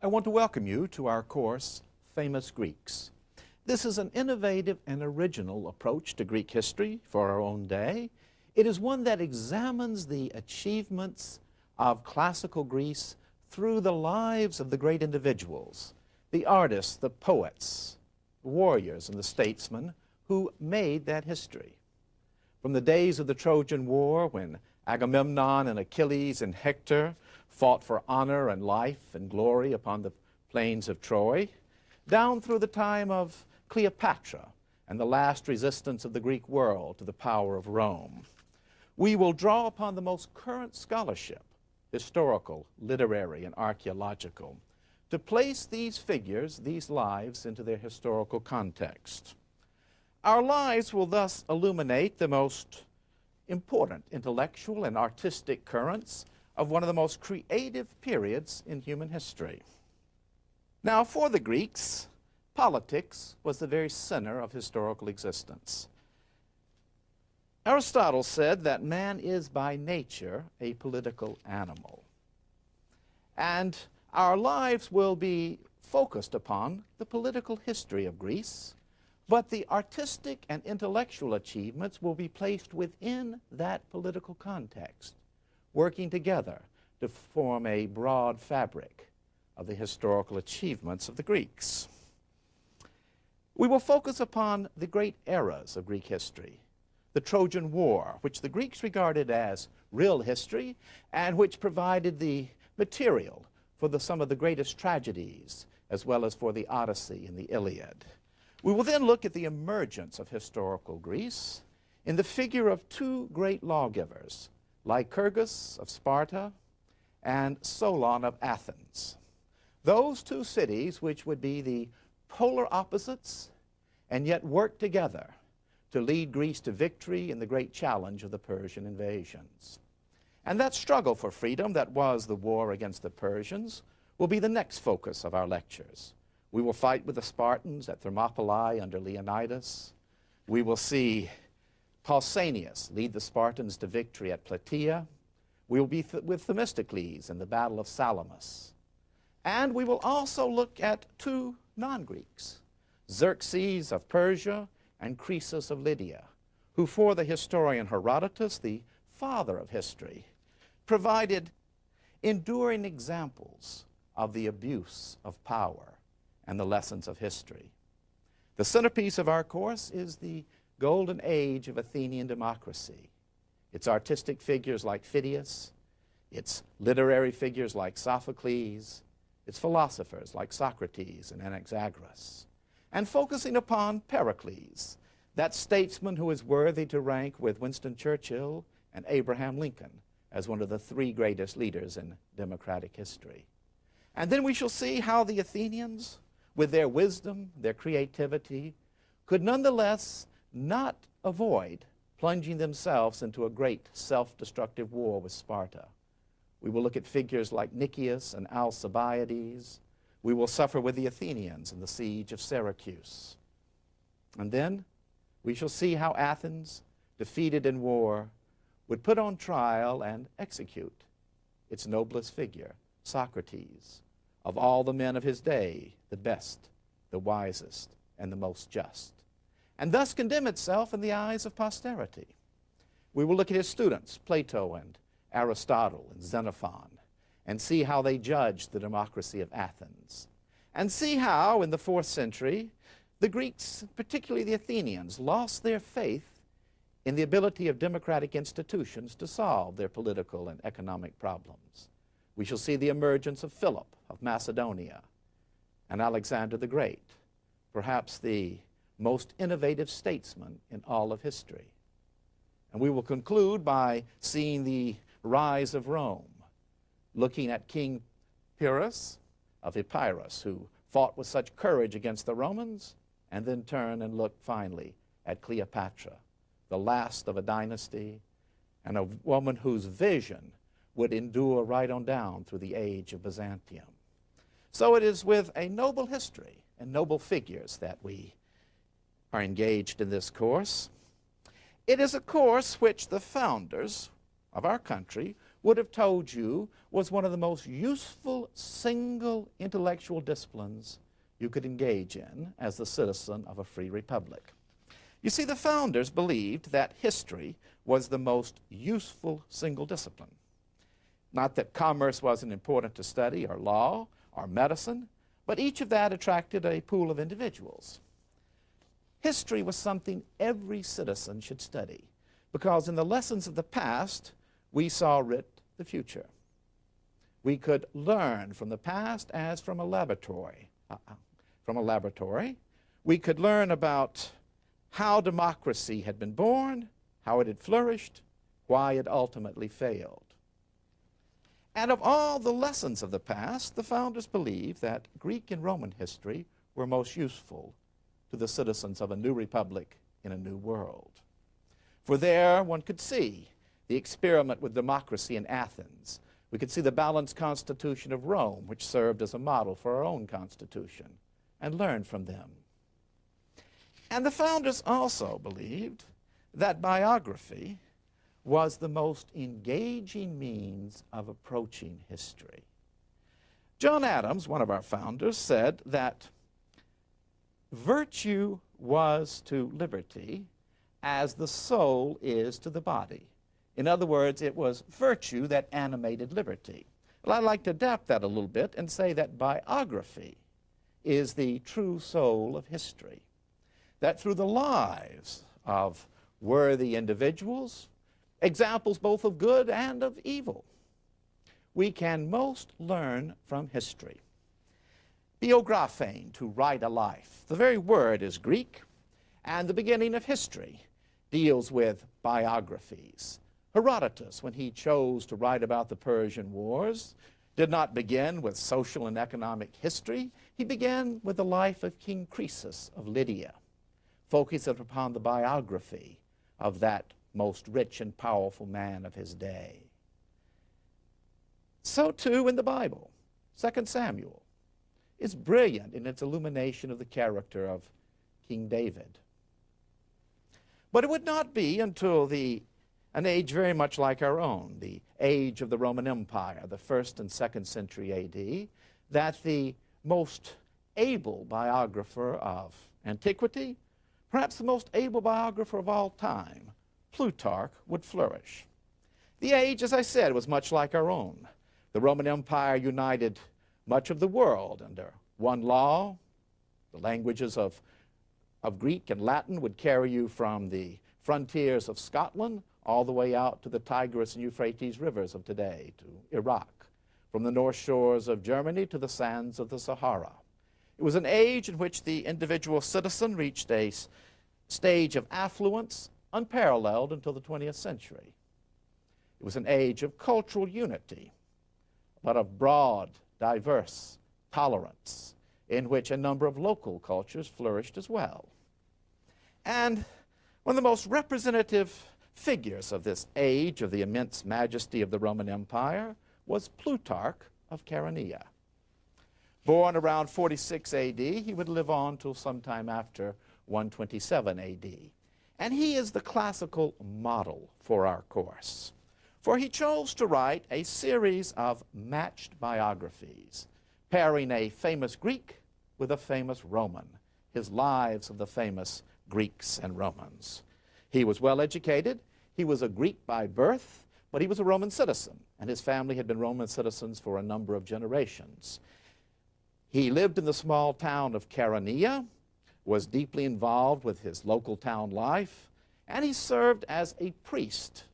I want to welcome you to our course, Famous Greeks. This is an innovative and original approach to Greek history for our own day. It is one that examines the achievements of classical Greece through the lives of the great individuals, the artists, the poets, the warriors, and the statesmen who made that history. From the days of the Trojan War, when Agamemnon and Achilles and Hector fought for honor and life and glory upon the plains of Troy, down through the time of Cleopatra and the last resistance of the Greek world to the power of Rome. We will draw upon the most current scholarship, historical, literary, and archaeological, to place these figures, these lives, into their historical context. Our lives will thus illuminate the most important intellectual and artistic currents of one of the most creative periods in human history. Now, for the Greeks, politics was the very center of historical existence. Aristotle said that man is by nature a political animal. And our lives will be focused upon the political history of Greece, but the artistic and intellectual achievements will be placed within that political context, working together to form a broad fabric of the historical achievements of the Greeks. We will focus upon the great eras of Greek history, the Trojan War, which the Greeks regarded as real history and which provided the material for some of the greatest tragedies, as well as for the Odyssey and the Iliad. We will then look at the emergence of historical Greece in the figure of two great lawgivers, Lycurgus of Sparta and Solon of Athens. Those two cities which would be the polar opposites and yet work together to lead Greece to victory in the great challenge of the Persian invasions. And that struggle for freedom that was the war against the Persians will be the next focus of our lectures. We will fight with the Spartans at Thermopylae under Leonidas. We will see Pausanias lead the Spartans to victory at Plataea. We will be with Themistocles in the Battle of Salamis. And we will also look at two non-Greeks, Xerxes of Persia and Croesus of Lydia, who for the historian Herodotus, the father of history, provided enduring examples of the abuse of power and the lessons of history. The centerpiece of our course is the golden age of Athenian democracy. Its artistic figures like Phidias, its literary figures like Sophocles, its philosophers like Socrates and Anaxagoras, and focusing upon Pericles, that statesman who is worthy to rank with Winston Churchill and Abraham Lincoln as one of the three greatest leaders in democratic history. And then we shall see how the Athenians, with their wisdom, their creativity, could nonetheless not avoid plunging themselves into a great self-destructive war with Sparta. We will look at figures like Nicias and Alcibiades. We will suffer with the Athenians in the siege of Syracuse. And then we shall see how Athens, defeated in war, would put on trial and execute its noblest figure, Socrates, of all the men of his day, the best, the wisest, and the most just, and thus condemn itself in the eyes of posterity. We will look at his students, Plato and Aristotle and Xenophon, and see how they judged the democracy of Athens, and see how, in the 4th century, the Greeks, particularly the Athenians, lost their faith in the ability of democratic institutions to solve their political and economic problems. We shall see the emergence of Philip of Macedonia and Alexander the Great, perhaps the most innovative statesman in all of history. And we will conclude by seeing the rise of Rome, looking at King Pyrrhus of Epirus, who fought with such courage against the Romans, and then turn and look finally at Cleopatra, the last of a dynasty, and a woman whose vision would endure right on down through the age of Byzantium. So it is with a noble history and noble figures that we are engaged in this course. It is a course which the founders of our country would have told you was one of the most useful single intellectual disciplines you could engage in as the citizen of a free republic. You see, the founders believed that history was the most useful single discipline. Not that commerce wasn't important to study, or law, or medicine, but each of that attracted a pool of individuals. History was something every citizen should study, because in the lessons of the past, we saw writ the future. We could learn from the past as from a laboratory. We could learn about how democracy had been born, how it had flourished, why it ultimately failed. And of all the lessons of the past, the founders believed that Greek and Roman history were most useful to the citizens of a new republic in a new world. For there one could see the experiment with democracy in Athens. We could see the balanced constitution of Rome, which served as a model for our own constitution, and learn from them. And the founders also believed that biography was the most engaging means of approaching history. John Adams, one of our founders, said that virtue was to liberty as the soul is to the body. In other words, it was virtue that animated liberty. Well, I'd like to adapt that a little bit and say that biography is the true soul of history. That through the lives of worthy individuals, examples both of good and of evil, we can most learn from history. Biographein, to write a life. The very word is Greek, and the beginning of history deals with biographies. Herodotus, when he chose to write about the Persian Wars, did not begin with social and economic history. He began with the life of King Croesus of Lydia, focusing upon the biography of that most rich and powerful man of his day. So too in the Bible, 2 Samuel is brilliant in its illumination of the character of King David. But it would not be until an age very much like our own, the age of the Roman Empire, the 1st and 2nd century A.D., that the most able biographer of antiquity, perhaps the most able biographer of all time, Plutarch, would flourish. The age, as I said, was much like our own. The Roman Empire united much of the world under one law. The languages of Greek and Latin would carry you from the frontiers of Scotland all the way out to the Tigris and Euphrates rivers of today, to Iraq, from the north shores of Germany to the sands of the Sahara. It was an age in which the individual citizen reached a stage of affluence unparalleled until the 20th century. It was an age of cultural unity, but of broad, diverse tolerance, in which a number of local cultures flourished as well. And one of the most representative figures of this age of the immense majesty of the Roman Empire was Plutarch of Chaeronea. Born around 46 A.D., he would live on till sometime after 127 A.D. And he is the classical model for our course, for he chose to write a series of matched biographies, pairing a famous Greek with a famous Roman, his lives of the famous Greeks and Romans. He was well educated. He was a Greek by birth, but he was a Roman citizen, and his family had been Roman citizens for a number of generations. He lived in the small town of Chaeronea, was deeply involved with his local town life, and he served as a priest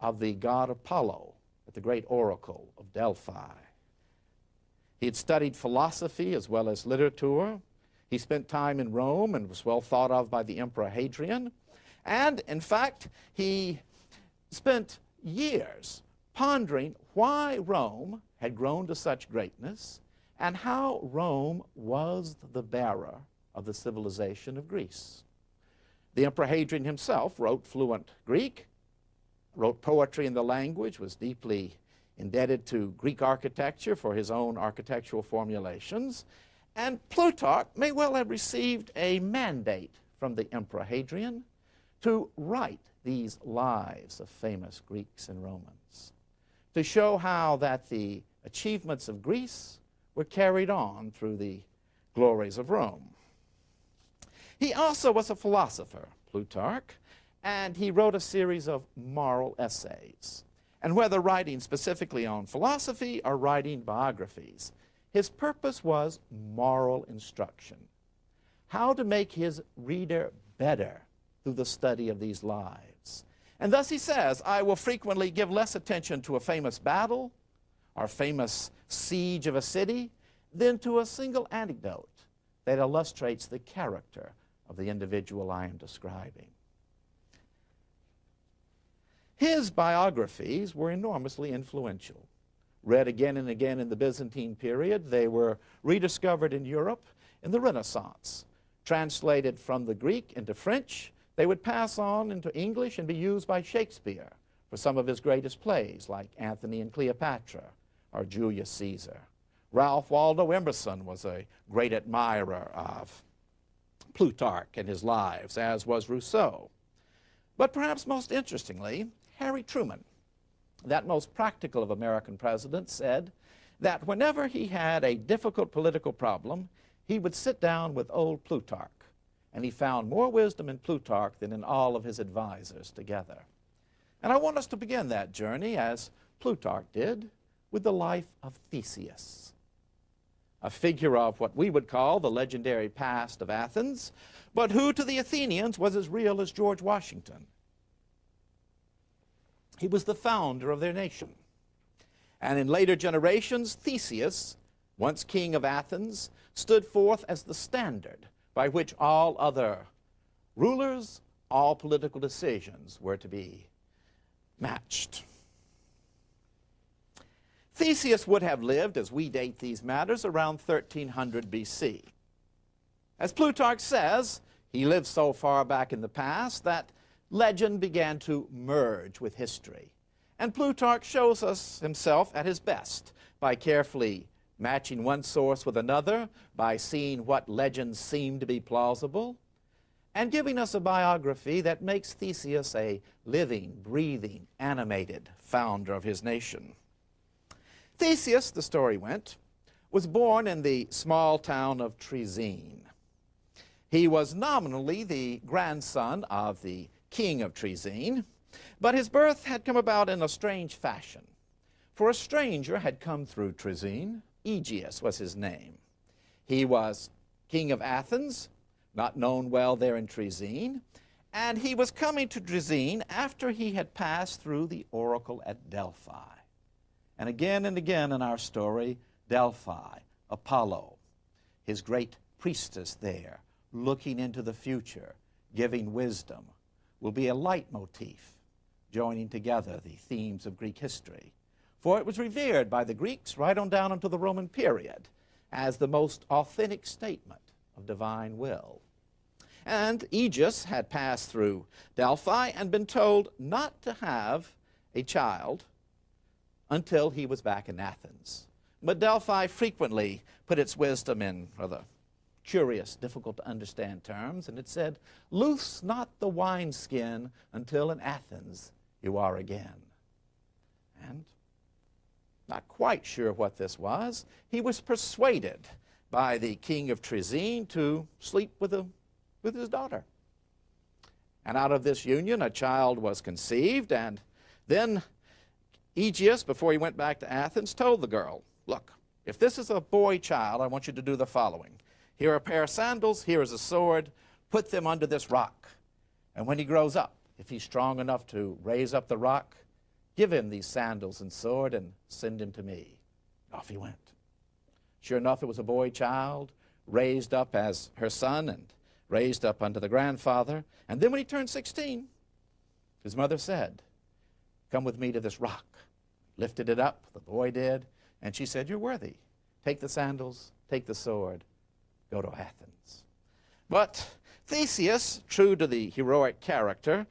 of the god Apollo at the great oracle of Delphi. He had studied philosophy as well as literature. He spent time in Rome and was well thought of by the Emperor Hadrian. And, in fact, he spent years pondering why Rome had grown to such greatness and how Rome was the bearer of the civilization of Greece. The Emperor Hadrian himself wrote fluent Greek, wrote poetry in the language, was deeply indebted to Greek architecture for his own architectural formulations, and Plutarch may well have received a mandate from the Emperor Hadrian to write these lives of famous Greeks and Romans, to show how that the achievements of Greece were carried on through the glories of Rome. He also was a philosopher, Plutarch, and he wrote a series of moral essays. And whether writing specifically on philosophy or writing biographies, his purpose was moral instruction. How to make his reader better through the study of these lives. And thus he says, I will frequently give less attention to a famous battle or famous siege of a city than to a single anecdote that illustrates the character of the individual I am describing. His biographies were enormously influential. Read again and again in the Byzantine period, they were rediscovered in Europe in the Renaissance. Translated from the Greek into French, they would pass on into English and be used by Shakespeare for some of his greatest plays, like Antony and Cleopatra or Julius Caesar. Ralph Waldo Emerson was a great admirer of Plutarch and his lives, as was Rousseau. But perhaps most interestingly, Harry Truman, that most practical of American presidents, said that whenever he had a difficult political problem, he would sit down with old Plutarch, and he found more wisdom in Plutarch than in all of his advisors together. And I want us to begin that journey, as Plutarch did, with the life of Theseus, a figure of what we would call the legendary past of Athens, but who to the Athenians was as real as George Washington. He was the founder of their nation. And in later generations, Theseus, once king of Athens, stood forth as the standard by which all other rulers, all political decisions were to be matched. Theseus would have lived, as we date these matters, around 1300 BC. As Plutarch says, he lived so far back in the past that legend began to merge with history. And Plutarch shows us himself at his best by carefully matching one source with another, by seeing what legends seem to be plausible, and giving us a biography that makes Theseus a living, breathing, animated founder of his nation. Theseus, the story went, was born in the small town of Troezen. He was nominally the grandson of the king of Troezen, but his birth had come about in a strange fashion. For a stranger had come through Troezen. Aegeus was his name. He was king of Athens, not known well there in Troezen, and he was coming to Troezen after he had passed through the oracle at Delphi. And again in our story, Delphi, Apollo, his great priestess there, looking into the future, giving wisdom, will be a leitmotif, joining together the themes of Greek history. For it was revered by the Greeks right on down into the Roman period as the most authentic statement of divine will. And Aegeus had passed through Delphi and been told not to have a child until he was back in Athens. But Delphi frequently put its wisdom in rather curious, difficult to understand terms, and it said, "Loose not the wineskin until in Athens you are again." And not quite sure what this was, he was persuaded by the king of Troezen to sleep with his daughter. And out of this union a child was conceived, and then Aegeus, before he went back to Athens, told the girl, "Look, if this is a boy child, I want you to do the following. Here are a pair of sandals, here is a sword, put them under this rock. And when he grows up, if he's strong enough to raise up the rock, give him these sandals and sword and send him to me." Off he went. Sure enough, it was a boy child, raised up as her son and raised up under the grandfather. And then when he turned 16, his mother said, "Come with me to this rock." Lifted it up, the boy did, and she said, "You're worthy. Take the sandals, take the sword, go to Athens." But Theseus, true to the heroic character,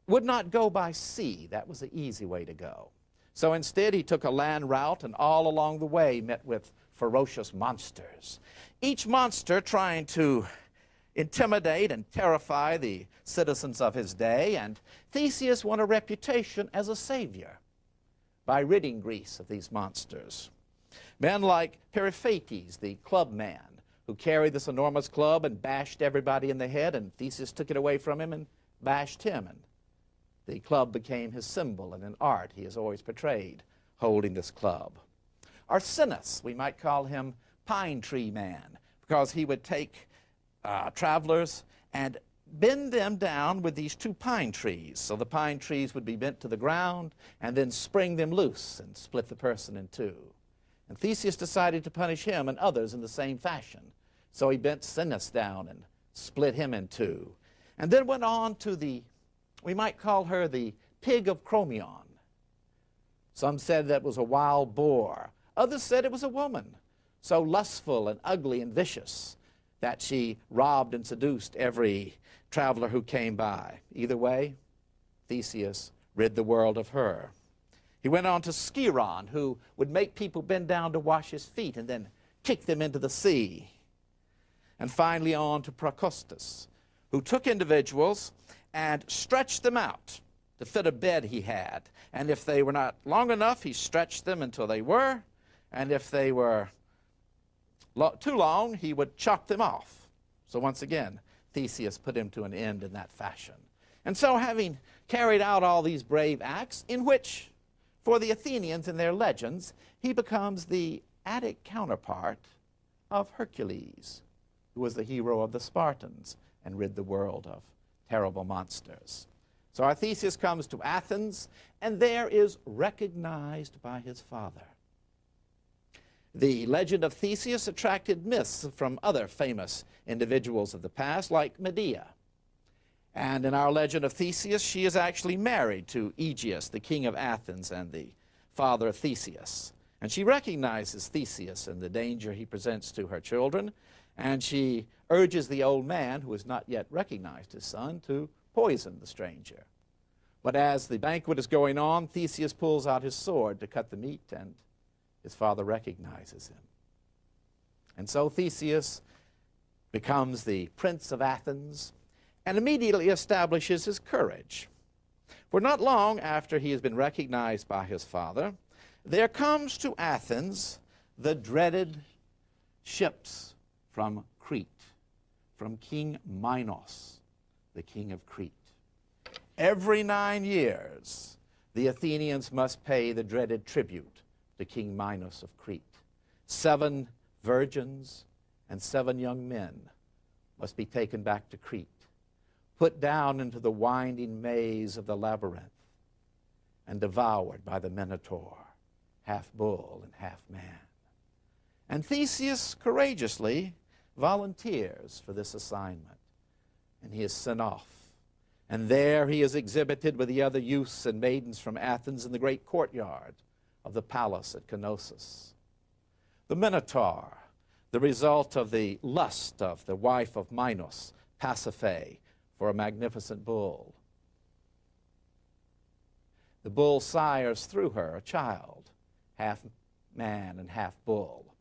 would not go by sea. That was the easy way to go. So instead he took a land route, and all along the way met with ferocious monsters, each monster trying to intimidate and terrify the citizens of his day. And Theseus won a reputation as a savior. by ridding Greece of these monsters. Men like Periphates, the club man, who carried this enormous club and bashed everybody in the head, and Theseus took it away from him and bashed him. And the club became his symbol, and in art he is always portrayed holding this club. Arsenis, we might call him Pine Tree Man, because he would take travelers and bend them down with these two pine trees. So the pine trees would be bent to the ground and then spring them loose and split the person in two. And Theseus decided to punish him and others in the same fashion. So he bent Sinis down and split him in two. And then went on to we might call her the pig of Chromion. Some said that was a wild boar. Others said it was a woman, so lustful and ugly and vicious that she robbed and seduced every traveler who came by. Either way, Theseus rid the world of her. He went on to Sciron, who would make people bend down to wash his feet and then kick them into the sea. And finally on to Procrustes, who took individuals and stretched them out to fit a bed he had. And if they were not long enough, he stretched them until they were. And if they were too long, he would chop them off. So once again, Theseus put him to an end in that fashion. And so having carried out all these brave acts, in which, for the Athenians in their legends, he becomes the Attic counterpart of Hercules, who was the hero of the Spartans and rid the world of terrible monsters. So our Theseus comes to Athens, and there is recognized by his father. The legend of Theseus attracted myths from other famous individuals of the past, like Medea. And in our legend of Theseus, she is actually married to Aegeus, the king of Athens and the father of Theseus. And she recognizes Theseus and the danger he presents to her children, and she urges the old man, who has not yet recognized his son, to poison the stranger. But as the banquet is going on, Theseus pulls out his sword to cut the meat, and his father recognizes him. And so Theseus becomes the prince of Athens and immediately establishes his courage. For not long after he has been recognized by his father, there comes to Athens the dreaded ships from Crete, from King Minos, the king of Crete. Every 9 years, the Athenians must pay the dreaded tribute to King Minos of Crete. 7 virgins and 7 young men must be taken back to Crete, put down into the winding maze of the labyrinth, and devoured by the Minotaur, half bull and half man. And Theseus courageously volunteers for this assignment, and he is sent off. And there he is exhibited with the other youths and maidens from Athens in the great courtyard of the palace at Knossos. The Minotaur, the result of the lust of the wife of Minos, Pasiphae, for a magnificent bull. The bull sires through her a child, half man and half bull.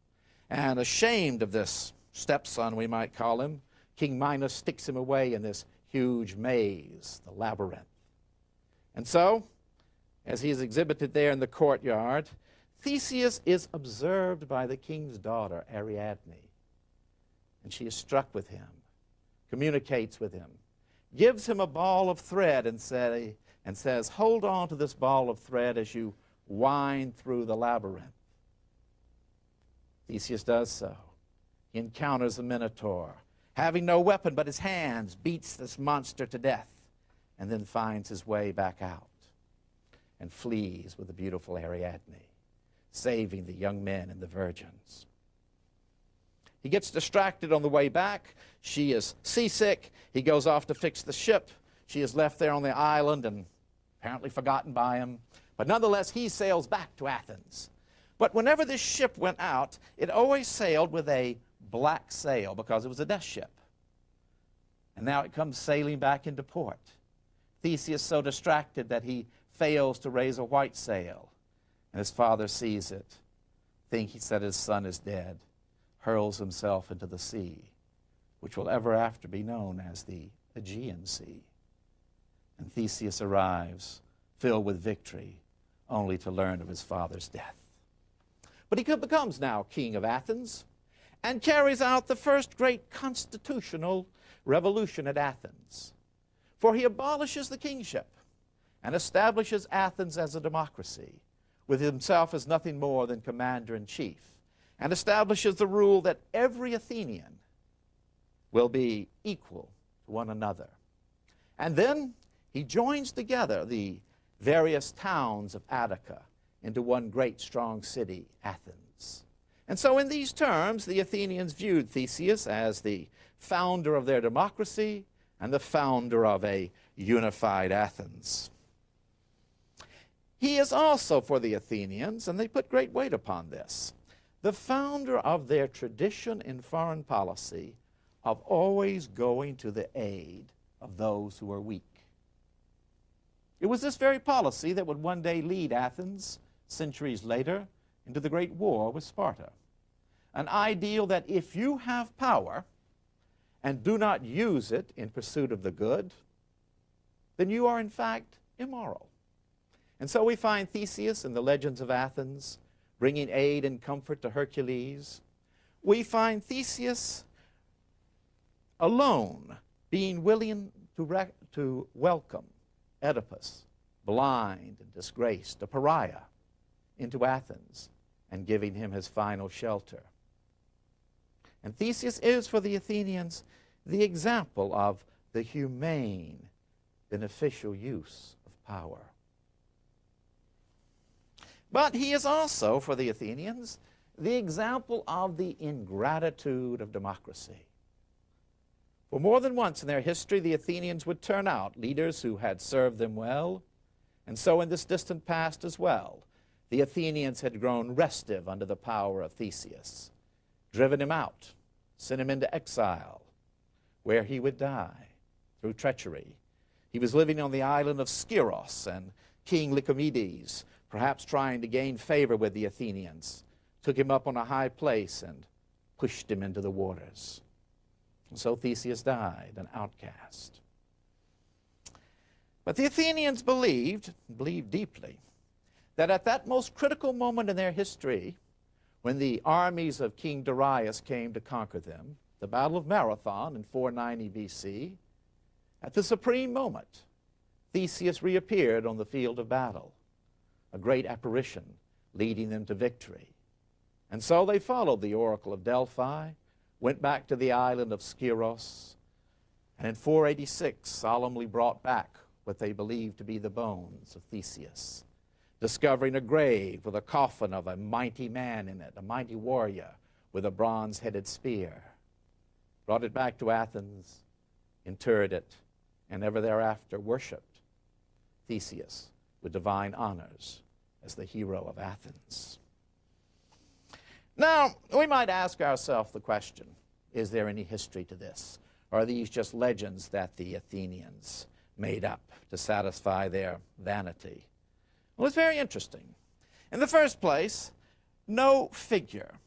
And ashamed of this stepson, we might call him, King Minos sticks him away in this huge maze, the labyrinth. And so, as he is exhibited there in the courtyard, Theseus is observed by the king's daughter, Ariadne. And she is struck with him, communicates with him, gives him a ball of thread and says, "Hold on to this ball of thread as you wind through the labyrinth." Theseus does so. He encounters the Minotaur. Having no weapon but his hands, beats this monster to death, and then finds his way back out and flees with the beautiful Ariadne, saving the young men and the virgins. He gets distracted on the way back. She is seasick. He goes off to fix the ship. She is left there on the island and apparently forgotten by him. But nonetheless, he sails back to Athens. But whenever this ship went out, it always sailed with a black sail because it was a death ship. And now it comes sailing back into port. Theseus so distracted that he fails to raise a white sail. And his father sees it, thinks that his son is dead, hurls himself into the sea, which will ever after be known as the Aegean Sea. And Theseus arrives, filled with victory, only to learn of his father's death. But he becomes now king of Athens and carries out the first great constitutional revolution at Athens. For he abolishes the kingship and establishes Athens as a democracy, with himself as nothing more than commander-in-chief, and establishes the rule that every Athenian will be equal to one another. And then he joins together the various towns of Attica into one great strong city, Athens. And so in these terms, the Athenians viewed Theseus as the founder of their democracy and the founder of a unified Athens. He is also, for the Athenians, and they put great weight upon this, the founder of their tradition in foreign policy of always going to the aid of those who are weak. It was this very policy that would one day lead Athens, centuries later, into the great war with Sparta. An ideal that if you have power and do not use it in pursuit of the good, then you are in fact immoral. And so we find Theseus in the legends of Athens bringing aid and comfort to Hercules. We find Theseus alone being willing to welcome Oedipus, blind and disgraced, a pariah, into Athens and giving him his final shelter. And Theseus is, for the Athenians, the example of the humane, beneficial use of power. But he is also, for the Athenians, the example of the ingratitude of democracy. For more than once in their history, the Athenians would turn out leaders who had served them well, and so in this distant past as well, the Athenians had grown restive under the power of Theseus, driven him out, sent him into exile, where he would die through treachery. He was living on the island of Skyros, and King Lycomedes, perhaps trying to gain favor with the Athenians, took him up on a high place and pushed him into the waters. And so Theseus died, an outcast. But the Athenians believed deeply, that at that most critical moment in their history, when the armies of King Darius came to conquer them, the Battle of Marathon in 490 BC, at the supreme moment, Theseus reappeared on the field of battle, a great apparition leading them to victory. And so they followed the oracle of Delphi, went back to the island of Skyros, and in 486 solemnly brought back what they believed to be the bones of Theseus, discovering a grave with a coffin of a mighty man in it, a mighty warrior with a bronze-headed spear. Brought it back to Athens, interred it, and ever thereafter worshipped Theseus with divine honors as the hero of Athens. Now, we might ask ourselves the question, is there any history to this? Or are these just legends that the Athenians made up to satisfy their vanity? Well, it's very interesting. In the first place, no figure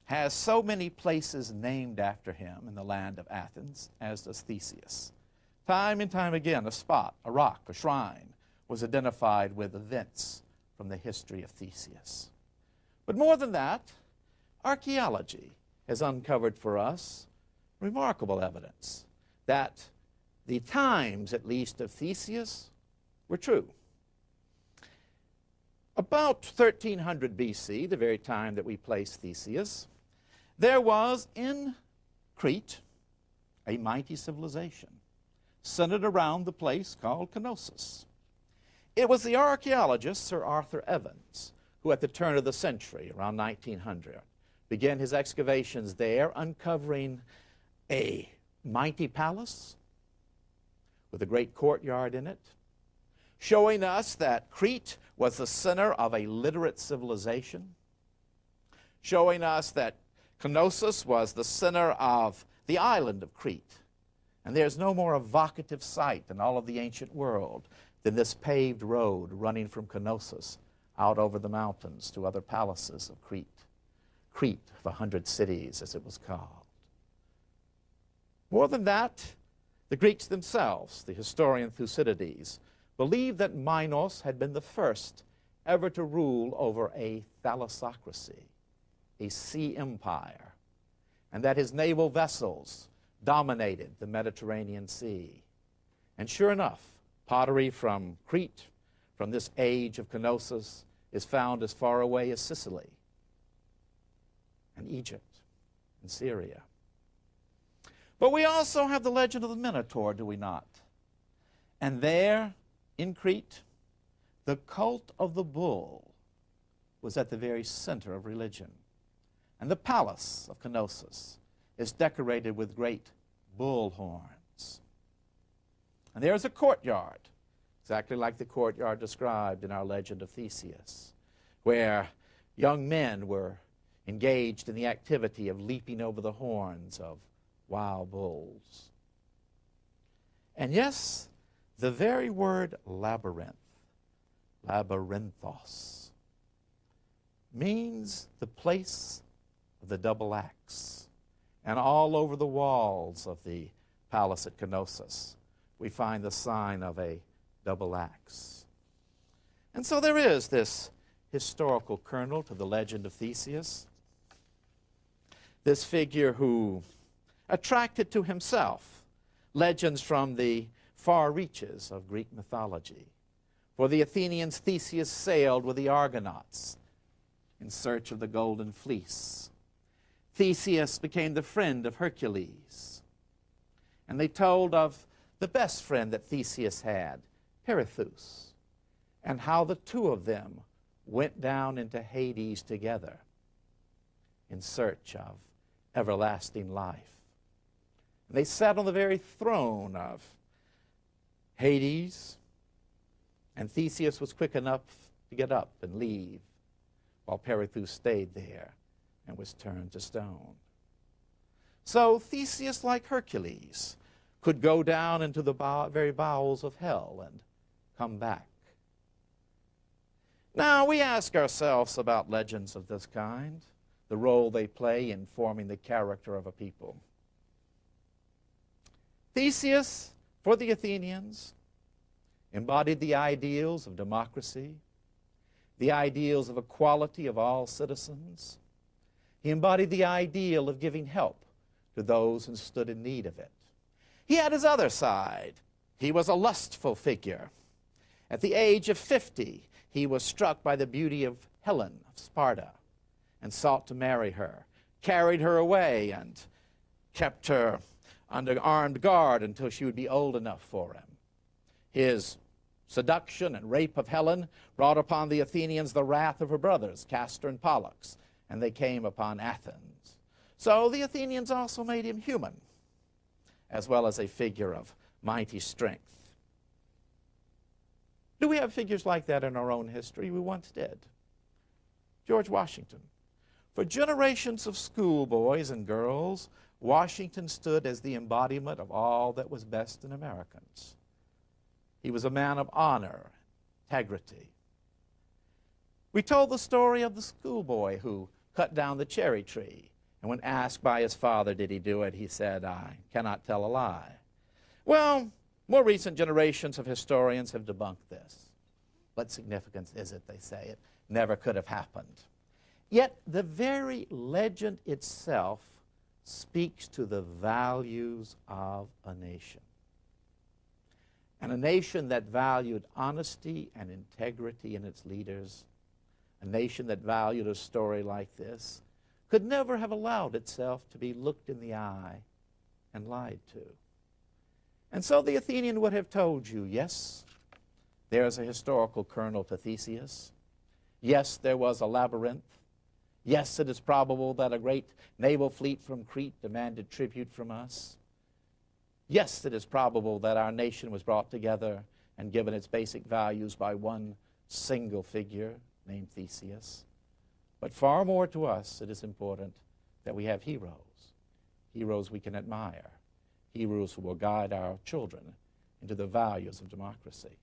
has so many places named after him in the land of Athens as does Theseus. Time and time again, a spot, a rock, a shrine was identified with events from the history of Theseus. But more than that, archaeology has uncovered for us remarkable evidence that the times, at least, of Theseus were true. About 1300 BC, the very time that we place Theseus, there was in Crete a mighty civilization centered around the place called Knossos. It was the archaeologist Sir Arthur Evans who, at the turn of the century, around 1900, began his excavations there, uncovering a mighty palace with a great courtyard in it, showing us that Crete was the center of a literate civilization, showing us that Knossos was the center of the island of Crete. And there's no more evocative sight in all of the ancient world than this paved road running from Knossos out over the mountains to other palaces of Crete. Crete of 100 cities, as it was called. More than that, the Greeks themselves, the historian Thucydides, believed that Minos had been the first ever to rule over a thalassocracy, a sea empire, and that his naval vessels dominated the Mediterranean Sea. And sure enough, pottery from Crete, from this age of Knossos, is found as far away as Sicily and Egypt and Syria. But we also have the legend of the Minotaur, do we not? And there, in Crete, the cult of the bull was at the very center of religion. And the palace of Knossos is decorated with great bull horns. And there's a courtyard, exactly like the courtyard described in our legend of Theseus, where young men were engaged in the activity of leaping over the horns of wild bulls. And yes, the very word labyrinth, labyrinthos, means the place of the double axe. And all over the walls of the palace at Knossos, we find the sign of a double axe. And so there is this historical kernel to the legend of Theseus, this figure who attracted to himself legends from the far reaches of Greek mythology. For the Athenians, Theseus sailed with the Argonauts in search of the golden fleece. Theseus became the friend of Hercules. And they told of the best friend that Theseus had, Theseus, and how the two of them went down into Hades together in search of everlasting life. And they sat on the very throne of Hades, and Theseus was quick enough to get up and leave, while Theseus stayed there and was turned to stone. So Theseus, like Hercules, could go down into the very bowels of hell and come back. Now, we ask ourselves about legends of this kind, the role they play in forming the character of a people. Theseus, for the Athenians, embodied the ideals of democracy, the ideals of equality of all citizens. He embodied the ideal of giving help to those who stood in need of it. He had his other side. He was a lustful figure. At the age of 50, he was struck by the beauty of Helen of Sparta and sought to marry her, carried her away, and kept her under armed guard until she would be old enough for him. His seduction and rape of Helen brought upon the Athenians the wrath of her brothers, Castor and Pollux, and they came upon Athens. So the Athenians also made him human, as well as a figure of mighty strength. Do we have figures like that in our own history? We once did. George Washington. For generations of schoolboys and girls, Washington stood as the embodiment of all that was best in Americans. He was a man of honor, integrity. We told the story of the schoolboy who cut down the cherry tree, and when asked by his father, did he do it, he said, "I cannot tell a lie." Well, more recent generations of historians have debunked this. What significance is it, they say? It never could have happened. Yet the very legend itself speaks to the values of a nation. And a nation that valued honesty and integrity in its leaders, a nation that valued a story like this, could never have allowed itself to be looked in the eye and lied to. And so the Athenian would have told you, yes, there is a historical kernel to Theseus. Yes, there was a labyrinth. Yes, it is probable that a great naval fleet from Crete demanded tribute from us. Yes, it is probable that our nation was brought together and given its basic values by one single figure named Theseus. But far more to us, it is important that we have heroes, heroes we can admire, heroes who will guide our children into the values of democracy.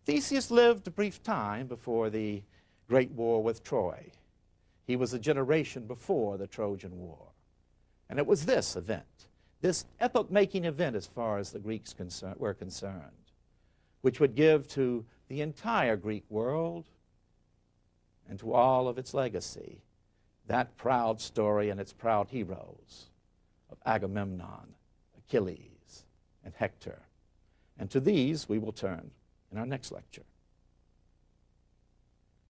Theseus lived a brief time before the Great War with Troy. He was a generation before the Trojan War. And it was this event, this epoch-making event as far as the Greeks were concerned, which would give to the entire Greek world and to all of its legacy that proud story and its proud heroes of Agamemnon, Achilles, and Hector. And to these we will turn in our next lecture.